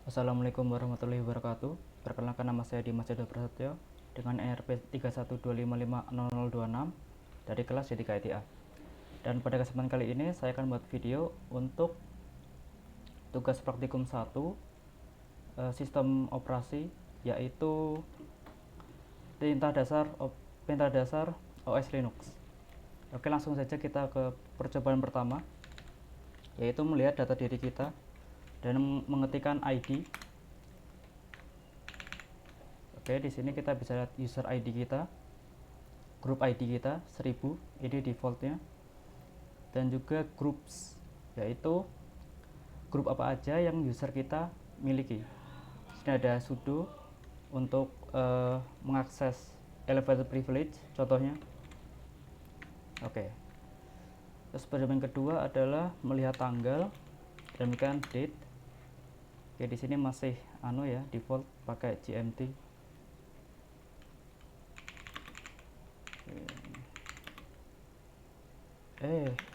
Assalamualaikum warahmatullahi wabarakatuh. Perkenalkan, nama saya Dimas Edo Prasetyo dengan NRP 3125500026 dari kelas D3 ITA. Dan pada kesempatan kali ini saya akan buat video untuk tugas praktikum 1 sistem operasi, yaitu perintah dasar OS Linux. Oke, langsung saja kita ke percobaan pertama, yaitu melihat data diri kita dan mengetikkan ID. Oke, di sini kita bisa lihat user ID kita, grup ID kita 1000, ini defaultnya, dan juga groups, yaitu grup apa aja yang user kita miliki. Di sini ada sudo untuk mengakses elevator privilege contohnya. Oke. Terus percobaan kedua adalah melihat tanggal dan demikian date. Oke, di sini masih default pakai GMT.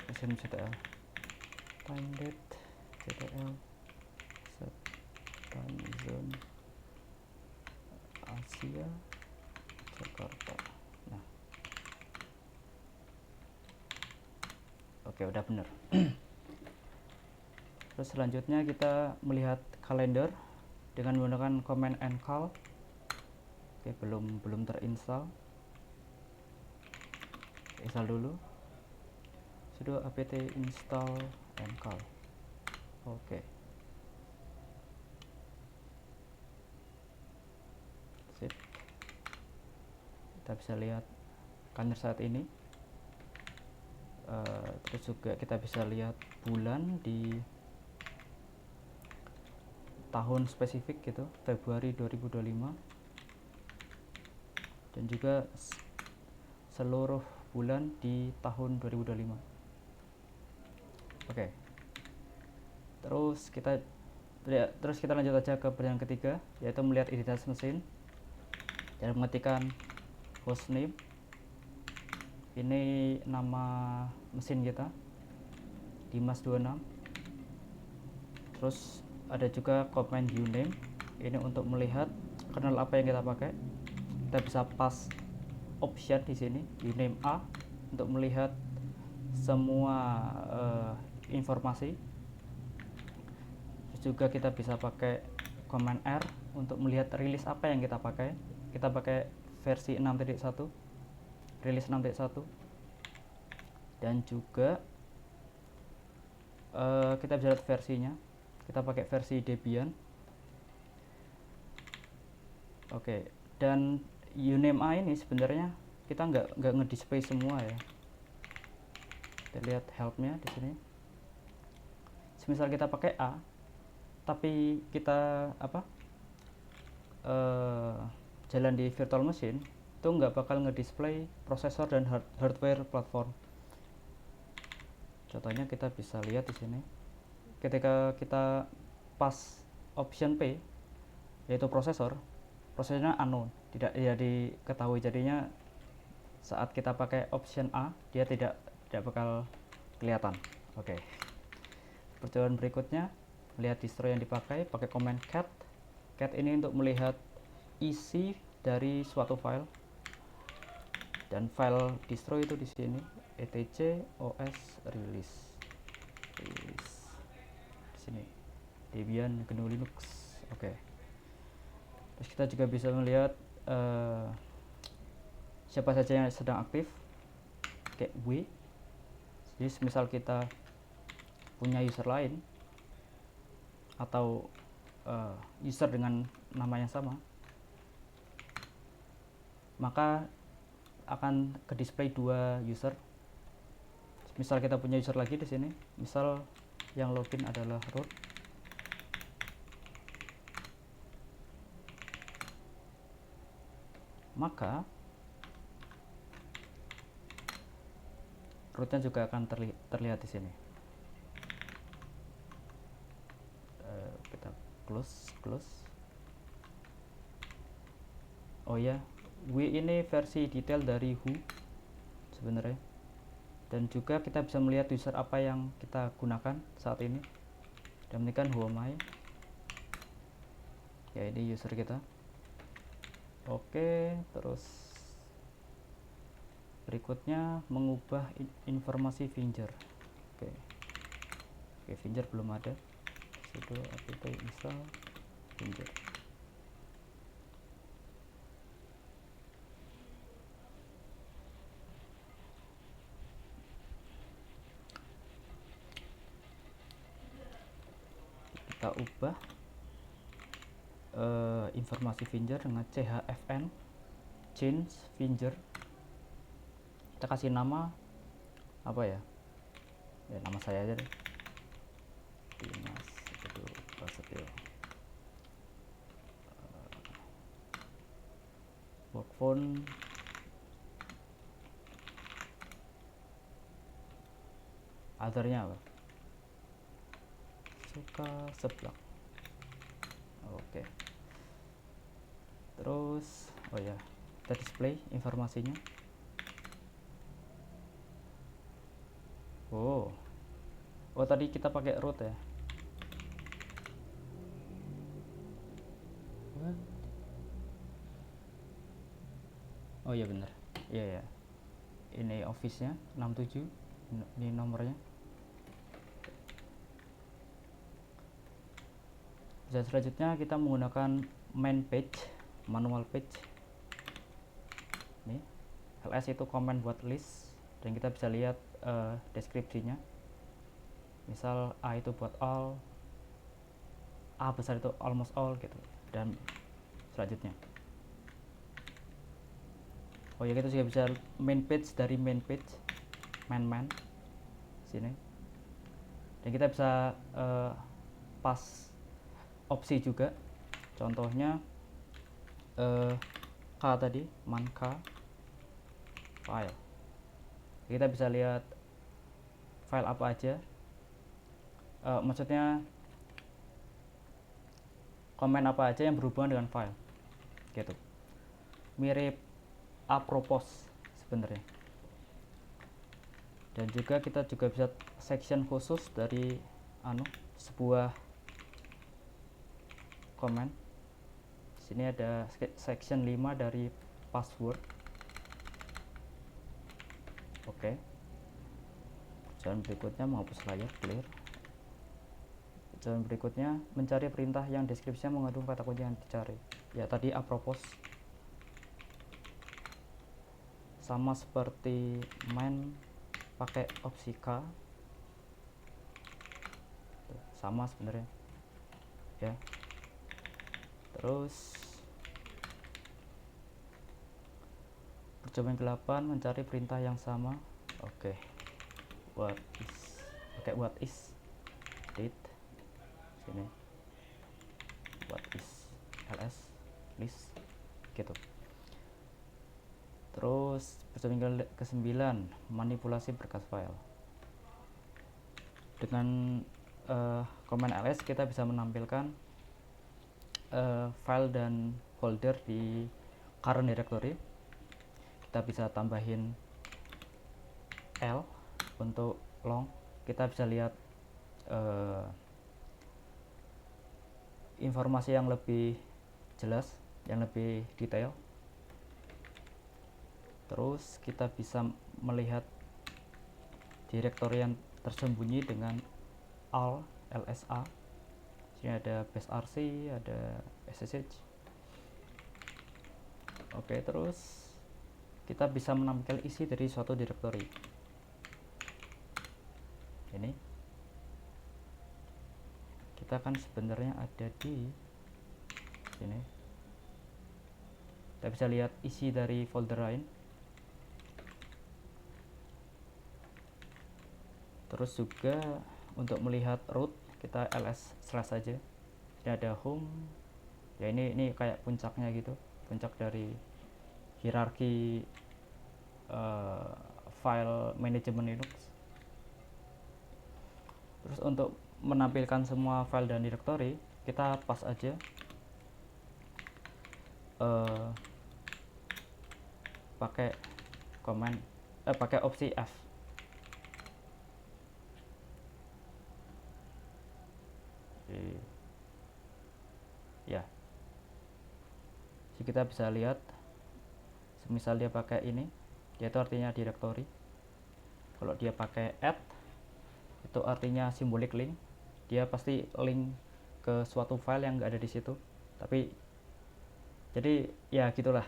Mesin CTL time date CTL set time zone Asia Jakarta. Nah, oke, udah bener. Terus selanjutnya kita melihat kalender dengan menggunakan command ncal. Oke, belum terinstall. Install dulu, sudo apt install ncal. Oke, sip. Kita bisa lihat kalender saat ini. Terus juga kita bisa lihat bulan di tahun spesifik gitu, Februari 2025, dan juga seluruh bulan di tahun 2025. Oke. Terus kita lanjut aja ke pertanyaan ketiga, yaitu melihat identitas mesin dan mengetikkan hostname. Ini nama mesin kita, Dimas26. Terus ada juga command uname, ini untuk melihat kernel apa yang kita pakai. Kita bisa pas option di sini, uname A, untuk melihat semua informasi. Terus juga kita bisa pakai command R untuk melihat rilis apa yang kita pakai. Kita pakai versi 6.1, rilis 6.1, dan juga kita bisa lihat versinya. Kita pakai versi Debian. Oke, dan uname A ini sebenarnya kita nggak ngedisplay semua ya. Kita lihat helpnya di sini. Misal kita pakai A, tapi kita jalan di virtual machine, itu nggak bakal ngedisplay prosesor dan hardware platform. Contohnya kita bisa lihat di sini, ketika kita pas option P, yaitu prosesornya unknown, tidak diketahui. Jadinya saat kita pakai option A, dia tidak bakal kelihatan. Oke. Percobaan berikutnya, melihat distro yang dipakai, pakai command cat. Cat ini untuk melihat isi dari suatu file, dan file distro itu di sini etc os release di sini, Debian GNU Linux. Oke. Terus kita juga bisa melihat siapa saja yang sedang aktif, kayak W. Jadi misal kita punya user lain atau user dengan nama yang sama, maka akan ke display dua user. Misal kita punya user lagi di sini, misal yang login adalah root, maka rootnya juga akan terlihat di sini. Kita close. Oh ya, W ini versi detail dari who sebenarnya, dan juga kita bisa melihat user apa yang kita gunakan saat ini. Dan demikian who am I. ya, ini user kita. Oke, terus berikutnya mengubah informasi finger. Oke, finger belum ada, sudo apt install finger. Kita ubah informasi finger dengan chfn change finger. Kita kasih nama apa ya, nama saya aja deh, Dimas Prasetyo. Work phone othernya apa, suka seblak. Oke. Terus oh ya, kita display informasinya. Oh tadi kita pakai root ya. What? Oh iya bener, iya ya, ini office nya 67, ini nomornya. Dan selanjutnya kita menggunakan main page, manual page. Ini ls itu command buat list, dan kita bisa lihat deskripsinya. Misal a itu buat all, a besar itu almost all gitu, dan selanjutnya. Oh ya, kita juga bisa main page dari main page, main sini, dan kita bisa pas opsi juga. Contohnya k tadi, man k file, kita bisa lihat file apa aja, maksudnya komen apa aja yang berhubungan dengan file gitu. Mirip apropos sebenarnya. Dan juga kita juga bisa section khusus dari sebuah komen. Sini ada section 5 dari password. Oke. Jalan berikutnya menghapus layar clear. Jalan berikutnya mencari perintah yang deskripsinya mengandung kata kunci yang dicari. Ya tadi apropos, sama seperti main pakai opsi K, sama sebenarnya ya. Terus percobaan ke-8 mencari perintah yang sama. Oke. What is, pakai what is date sini, what is ls list gitu. Terus percobaan ke-9 manipulasi berkas file. Dengan command ls kita bisa menampilkan file dan folder di current directory. Kita bisa tambahin L untuk long. Kita bisa lihat informasi yang lebih jelas, yang lebih detail. Terus kita bisa melihat direktori yang tersembunyi dengan all lsa. Sini ada basrc, ada ssh. Oke, terus kita bisa menampilkan isi dari suatu direktori. Ini kita kan sebenarnya ada di sini. Kita bisa lihat isi dari folder lain. Terus juga untuk melihat root kita ls slash saja. Ini ada home. Ya ini kayak puncaknya gitu, puncak dari hierarki file manajemen Linux. Terus untuk menampilkan semua file dan directory, kita pas aja pakai command pakai opsi F. Ya, Jadi kita bisa lihat, misal dia pakai ini, dia itu artinya directory. Kalau dia pakai add, itu artinya symbolic link, dia pasti link ke suatu file yang nggak ada di situ. Tapi jadi ya gitulah.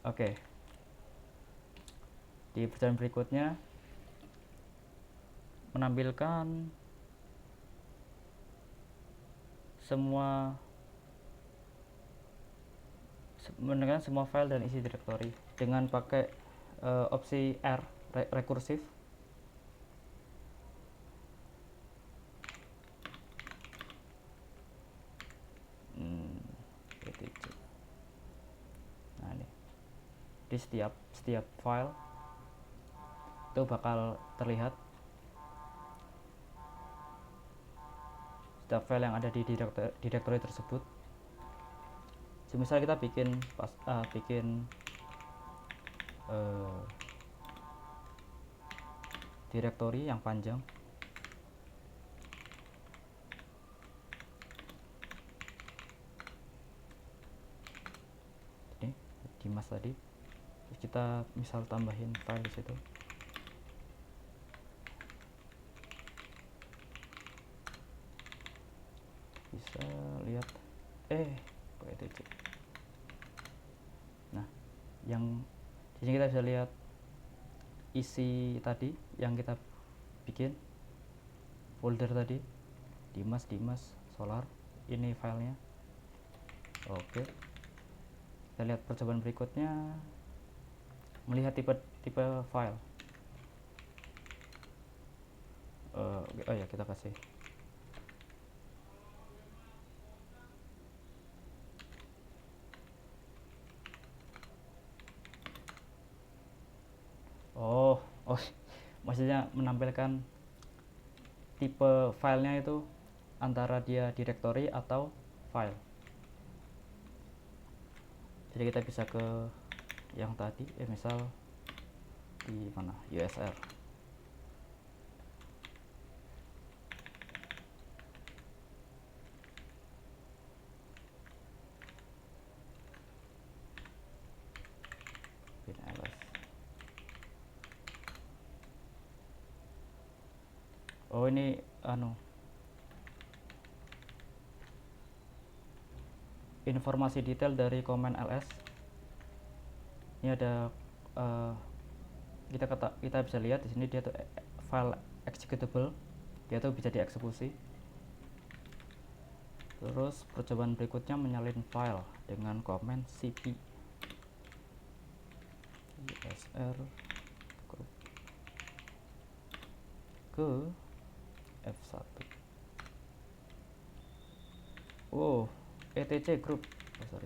Oke. Di perjalanan berikutnya menampilkan semua file dan isi directory dengan pakai opsi R rekursif. Nah ini di setiap file itu bakal terlihat setiap file yang ada di directory tersebut. Semisal kita bikin directory yang panjang, ini Dimas tadi, terus kita misal tambahin file di situ. Bisa lihat etc. Nah, yang di sini kita bisa lihat isi tadi yang kita bikin, folder tadi Dimas Solar, ini filenya. Oke, kita lihat percobaan berikutnya, melihat tipe file. Oh ya, kita kasih maksudnya menampilkan tipe filenya itu antara dia directory atau file. Jadi kita bisa ke yang tadi, misal di mana, USR. Oh ini informasi detail dari command ls. Ini ada kita bisa lihat di sini dia tuh file executable, dia tuh bisa dieksekusi. Terus percobaan berikutnya menyalin file dengan command cp usr ke F1. etc group. Sorry.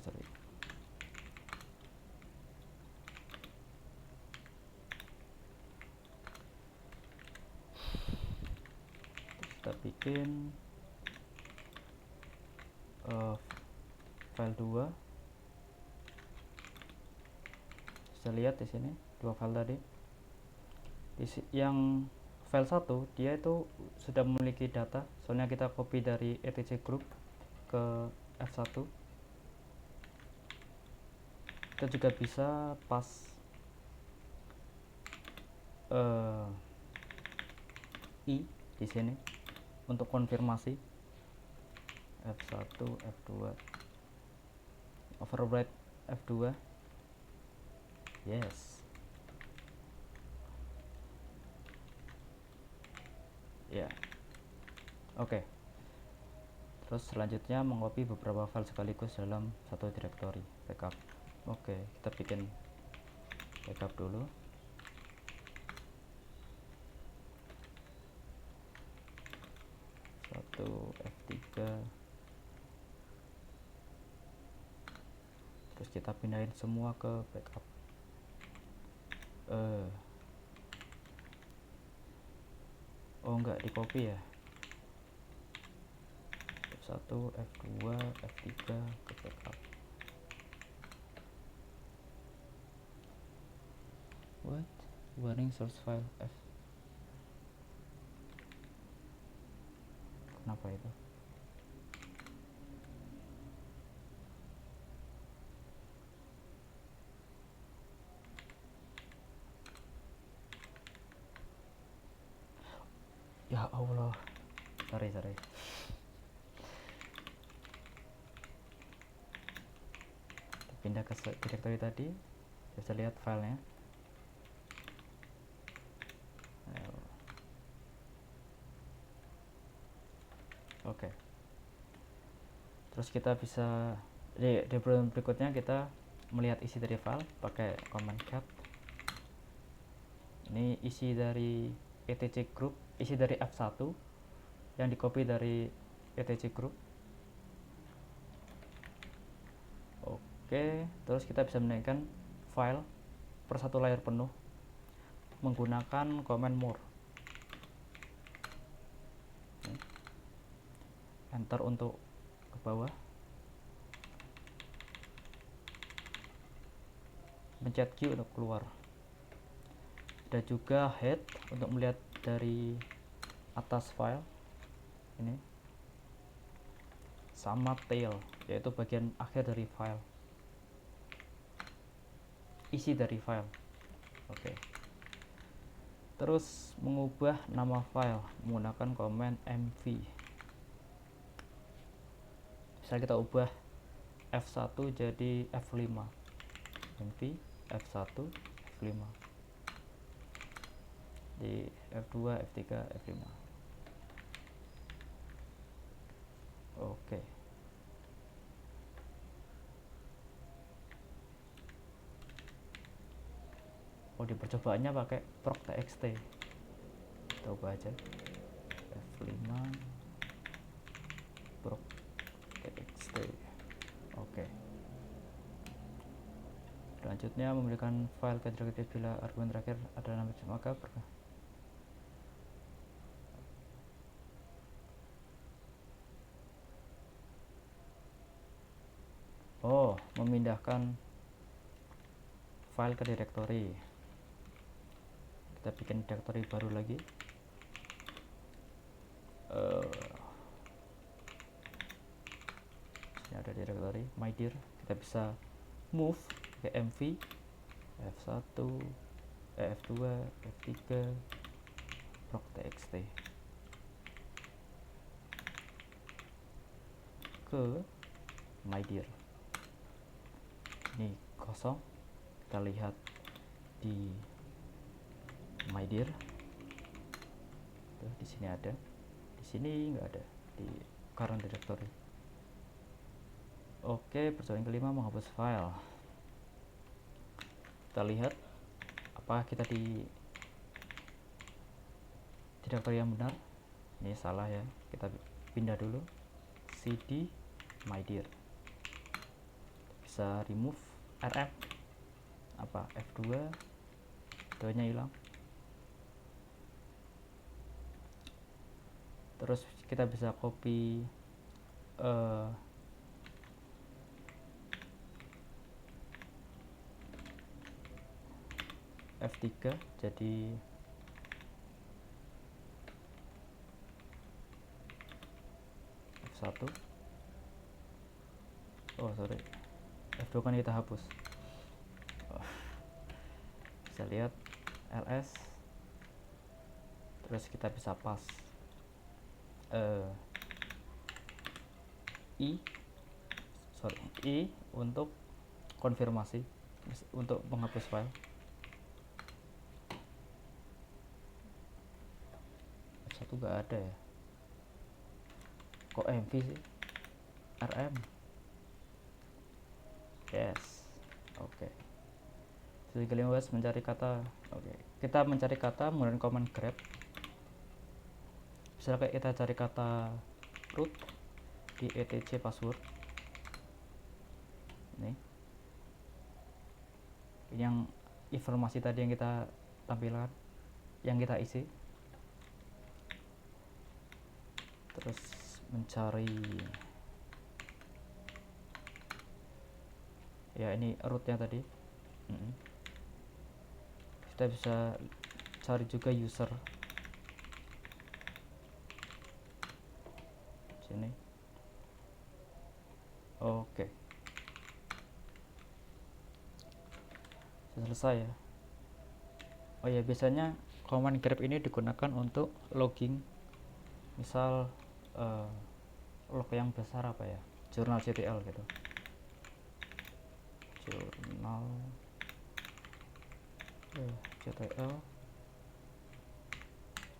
Kita bikin file 2. Bisa lihat di sini 2 file tadi. Yang file 1 dia itu sudah memiliki data, soalnya kita copy dari etc group ke F1. Kita juga bisa pas i di sini untuk konfirmasi F1 F2 overwrite F2. Yes. Ya. Oke. Terus selanjutnya mengcopy beberapa file sekaligus dalam satu directory, backup. Oke, kita bikin backup dulu. F3, terus kita pindahin semua ke backup. Enggak di copy ya, F1 F2 F3 ke backup. What? Warning source file F. Kenapa itu? Ya Allah, sorry. Pindah ke directory tadi, bisa lihat filenya. Oke. Terus kita bisa di berikutnya kita melihat isi dari file pakai command cat. Ini isi dari etc group, isi dari F1 yang di copy dari etc group. Oke, terus kita bisa menaikkan file per satu layar penuh menggunakan command more. Enter untuk ke bawah, pencet Q untuk keluar. Ada juga head untuk melihat dari atas file ini, sama tail yaitu bagian akhir dari file, isi dari file. Oke. Terus mengubah nama file menggunakan command mv. Misalnya kita ubah F1 jadi F5, mv F1 F5, di F2 F3 F5. Oke. Oh, di percobaannya pakai proc.txt. Kita ubah aja F5 proc.txt. Oke. Selanjutnya memberikan file ke directory bila argumen terakhir adalah nama maka memindahkan file ke directory. Kita bikin directory baru lagi. Ini ada directory my dir. Kita bisa move ke mv F1 F2 F3 proc.txt ke my dir. Ini kosong, kita lihat di my dir. Tuh, di sini ada, di sini nggak ada di current directory. Oke, persoalan kelima menghapus file. Kita lihat apakah kita di directory yang benar. Ini salah ya, kita pindah dulu cd my dir. Bisa remove rm apa F2 nya hilang. Terus kita bisa copy F3 jadi F1. Oh sorry, F2 kan kita hapus. Bisa lihat ls, terus kita bisa pas i untuk konfirmasi, untuk menghapus file. F1 gak ada ya, kok mv sih, rm. Yes, oke. Jadi kelima mencari kata. Oke, kita mencari kata menggunakan command grep. Misalnya kita cari kata root di etc password. Ini yang informasi tadi yang kita tampilkan, yang kita isi. Terus mencari, ya ini rootnya tadi. Kita bisa cari juga user sini. Oke, selesai ya. Oh ya, biasanya command grep ini digunakan untuk logging misal log yang besar apa ya, jurnal CTL gitu, jurnal CTL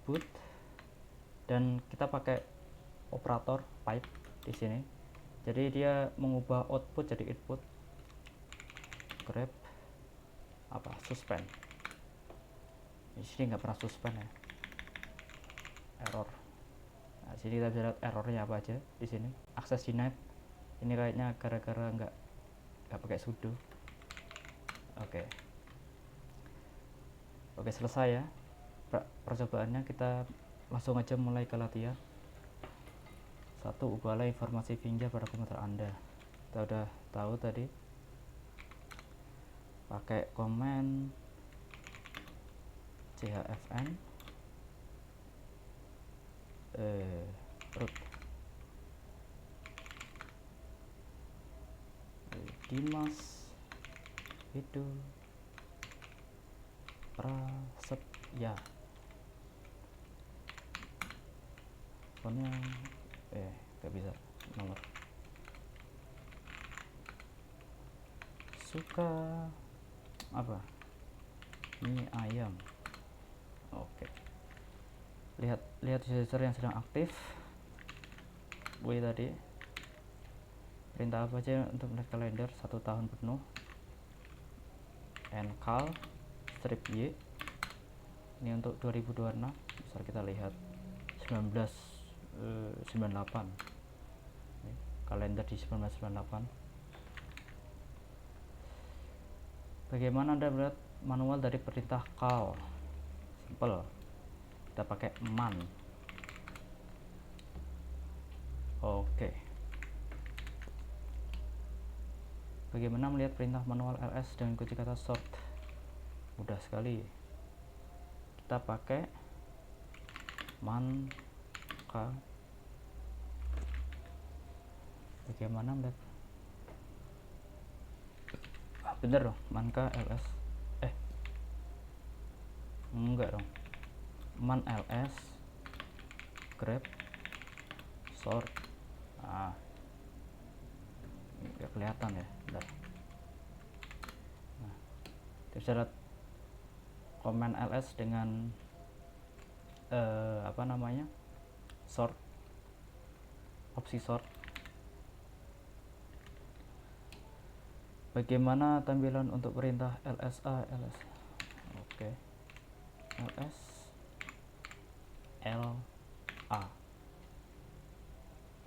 boot, dan kita pakai operator pipe di sini. Jadi dia mengubah output jadi input. Grab apa suspend. Di sini nggak pernah suspend ya. Error. Nah, sini kita bisa lihat errornya apa aja di sini. Access denied. Ini kayaknya gara-gara nggak pakai sudo. Oke. Oke, selesai ya percobaannya. Kita langsung aja mulai ke latihan. 1. Ubahlah informasi pinjam pada komputer Anda. Kita udah tahu tadi. Pakai komen chfn root Dimas itu Prasetya, pokoknya gak bisa nomor, suka apa, mie ayam. Oke. Lihat user yang sedang aktif. Tadi perintah apa aja untuk melihat kalender 1 tahun penuh. Ncal strip y ini untuk 2026. Misal kita lihat 1998, kalender di 1998. Bagaimana Anda melihat manual dari perintah cal? Simple, kita pakai man. Oke. Bagaimana melihat perintah manual ls dengan kunci kata sort? Mudah sekali, kita pakai man k. Bagaimana melihat, bener dong, man k ls, enggak dong, man ls grab sort. Nggak kelihatan ya, bentar. Nah, bisa lihat command ls dengan sort, opsi sort. Bagaimana tampilan untuk perintah lsa ls? Oke. ls la,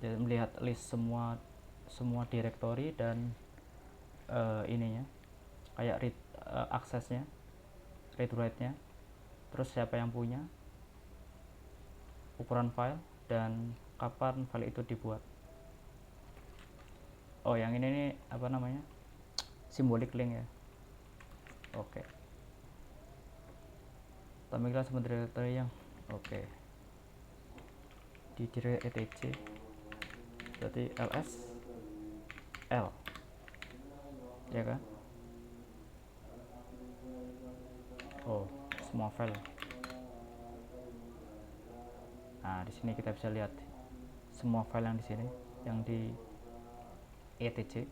jadi melihat list semua directory dan ininya, kayak read aksesnya, read write-nya, terus siapa yang punya, ukuran file, dan kapan file itu dibuat. Oh, yang ini nih apa namanya, symbolic link ya. Oke. Tampilkan semua directory yang di directory etc. Berarti ls l ya kan. Oh, semua file. Nah, di sini kita bisa lihat semua file yang di sini, yang di etc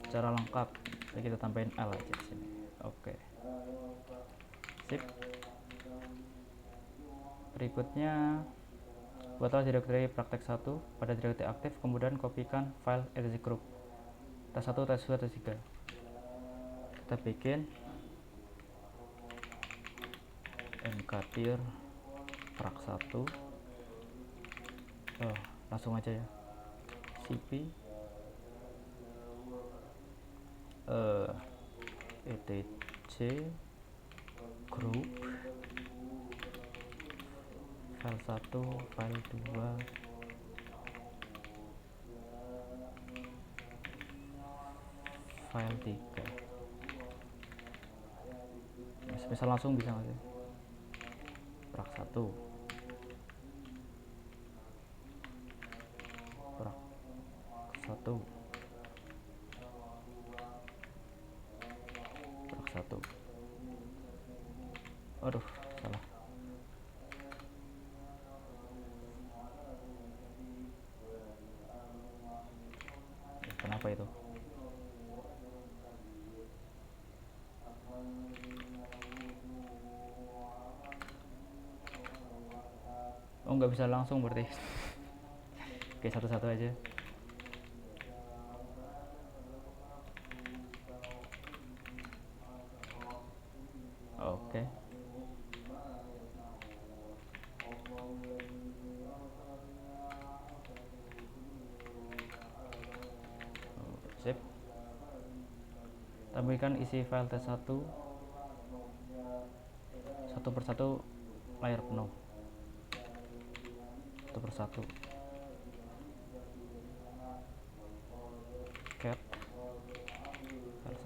secara lengkap. Jadi kita tambahin l aja di sini. Oke. Sip. Berikutnya, buatlah directory praktek 1 pada directory aktif, kemudian kopikan file etc group tes 1, tes 2, tes 3. Kita bikin mkdir prak 1. Langsung aja ya, cp etc group file 1, file 2, file 3. Misal langsung bisa nggak sih? Prak 1, prak 1, prak 1. Aduh, salah. itu? Oh, nggak bisa langsung berarti. Oke, satu-satu aja. Oke. Sip. Tampilkan isi file tes 1 satu persatu layar penuh. Satu persatu. Cat file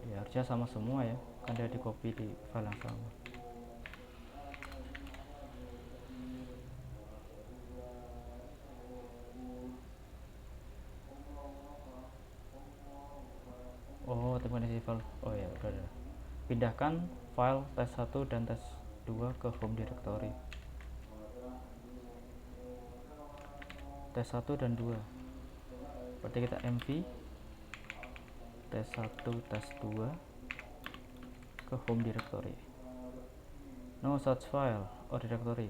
1. Ya, harusnya sama semua ya, kan dia di copy di file yang sama. Oh, temukan isi file. Oh ya, udah. Pindahkan file tes 1 dan tes 2 ke home directory. Tes 1 dan 2. Berarti kita mv tes 1 tes 2 ke home directory. No such file or directory.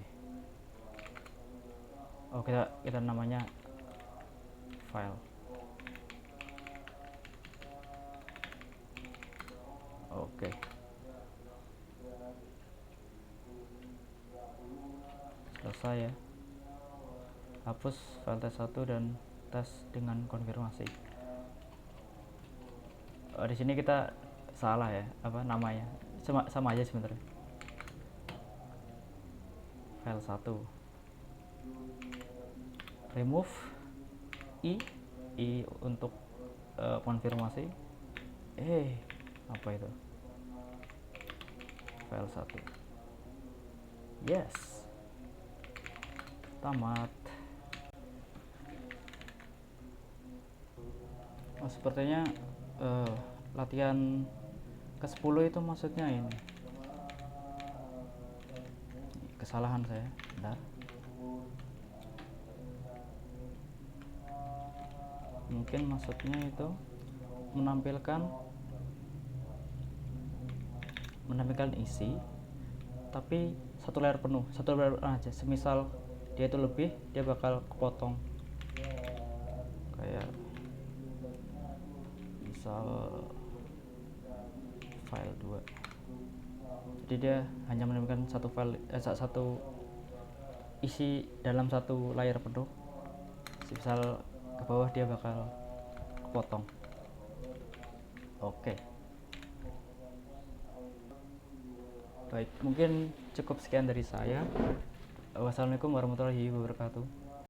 Oh, kita namanya file. Oke. Selesai ya. Hapus file tes 1 dan tes dengan konfirmasi. Di sini kita salah ya, apa namanya? Sama aja sebenarnya. File 1. Remove i untuk konfirmasi. Apa itu? File 1. Yes. Tamat. Oh, sepertinya latihan ke-10 itu maksudnya ini. Kesalahan saya. Bentar. Mungkin maksudnya itu menampilkan isi tapi satu layar penuh, satu layar aja. Semisal dia itu lebih, dia bakal kepotong. Kayak misal file 2. Jadi dia hanya menampilkan satu file, satu isi dalam satu layar penuh. Misal ke bawah dia bakal kepotong. Oke. Baik, mungkin cukup sekian dari saya. Wassalamualaikum warahmatullahi wabarakatuh.